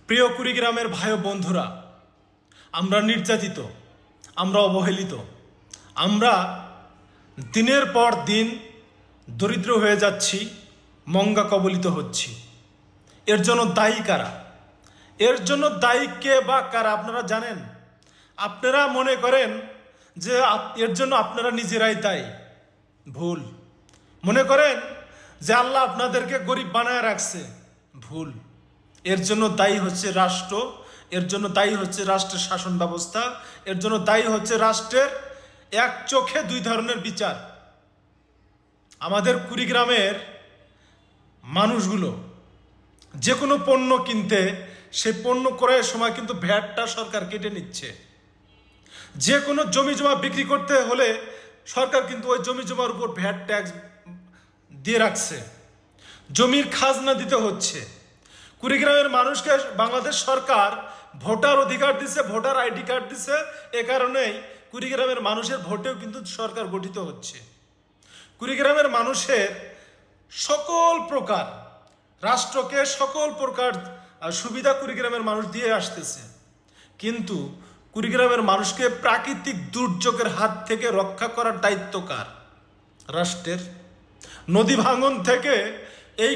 প্রিয় কুড়িগ্রামের ভাই ও বন্ধুরা, আমরা নির্যাতিত, আমরা অবহেলিত, আমরা দিনের পর দিন দরিদ্র হয়ে যাচ্ছি, মঙ্গা কবলিত হচ্ছি। এর জন্য দায়ী কারা? এর জন্য দায়ী কে বা কারা আপনারা জানেন? আপনারা মনে করেন যে এর জন্য আপনারা নিজেরাই দায়ী। ভুল। মনে করেন যে আল্লাহ আপনাদেরকে গরিব বানায় রাখছে। ভুল। এর জন্য দায়ী হচ্ছে রাষ্ট্র, এর জন্য দায়ী হচ্ছে রাষ্ট্রের শাসন ব্যবস্থা, এর জন্য দায়ী হচ্ছে রাষ্ট্রের এক চোখে দুই ধরনের বিচার। আমাদের কুড়িগ্রামের মানুষগুলো যে কোনো পণ্য কিনতে, সেই পণ্য ক্রয়ের সময় কিন্তু ভ্যাটটা সরকার কেটে নিচ্ছে। যে কোনো জমি জমা বিক্রি করতে হলে সরকার কিন্তু ওই জমি জমার উপর ভ্যাট ট্যাক্স দিয়ে রাখছে, জমির খাজনা দিতে হচ্ছে। কুড়িগ্রামের মানুষকে বাংলাদেশ সরকার ভোটার অধিকার দিছে, ভোটার আইডি কার্ড দিছে। এ কারণেই কুড়িগ্রামের মানুষের ভোটেও কিন্তু সরকার গঠিত হচ্ছে। কুড়িগ্রামের মানুষের সকল প্রকার রাষ্ট্রকে সকল প্রকার সুবিধা কুড়িগ্রামের মানুষ দিয়ে আসতেছে, কিন্তু কুড়িগ্রামের মানুষকে প্রাকৃতিক দুর্যোগের হাত থেকে রক্ষা করার দায়িত্ব কার? রাষ্ট্রের। নদী ভাঙন থেকে এই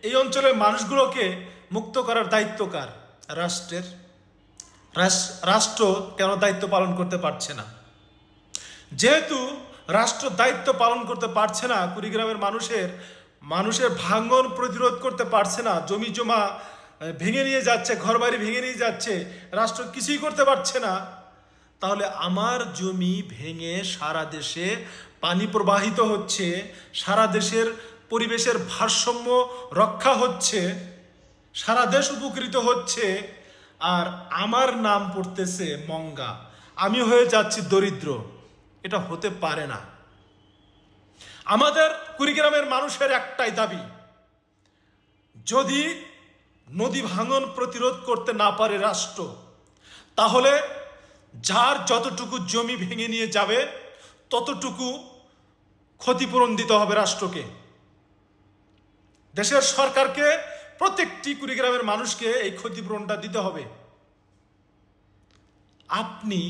এই অঞ্চলের মানুষগুলোকে মুক্ত করার দায়িত্ব কার? রাষ্ট্রের। রাষ্ট্র কেন দায়িত্ব পালন করতে পারছে না? যেহেতু রাষ্ট্র দায়িত্ব পালন করতে পারছে না, কুড়িগ্রামের মানুষের ভাঙন প্রতিরোধ করতে পারছে না, জমি জমা ভেঙে নিয়ে যাচ্ছে, ঘরবাড়ি ভেঙে নিয়ে যাচ্ছে, রাষ্ট্র কিছুই করতে পারছে না, তাহলে আমার জমি ভেঙে সারা দেশে পানি প্রবাহিত হচ্ছে, সারা দেশের পরিবেশের ভারসাম্য রক্ষা হচ্ছে, সারা দেশ উপকৃত হচ্ছে, আর আমার নাম পড়তেছে মঙ্গা, আমি হয়ে যাচ্ছি দরিদ্র। এটা হতে পারে না। আমাদের কুড়িগ্রামের মানুষের একটাই দাবি, যদি নদী ভাঙন প্রতিরোধ করতে না পারে রাষ্ট্র, তাহলে যার যতটুকু জমি ভেঙে নিয়ে যাবে ততটুকু ক্ষতিপূরণ দিতে হবে রাষ্ট্রকে। দেশের সরকারকে প্রত্যেকটি কুড়িগ্রামের মানুষকে এই ক্ষতিপূরণটা দিতে হবে। আপনি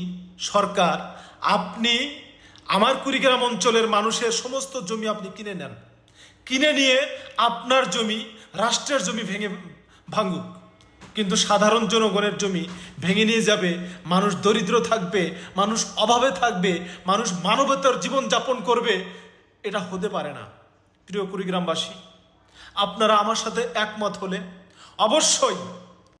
সরকার, আপনি আমার কুড়িগ্রাম অঞ্চলের মানুষের সমস্ত জমি আপনি কিনে নেন, কিনে নিয়ে আপনার জমি রাষ্ট্রের জমি ভেঙে ভাঙুক, কিন্তু সাধারণ জনগণের জমি ভেঙে নিয়ে যাবে, মানুষ দরিদ্র থাকবে, মানুষ অভাবে থাকবে, মানুষ মানবতার জীবন যাপন করবে। এটা হতে পারে না। প্রিয় কুড়িগ্রামবাসী, আপনারা আমার সাথে একমত হলে অবশ্যই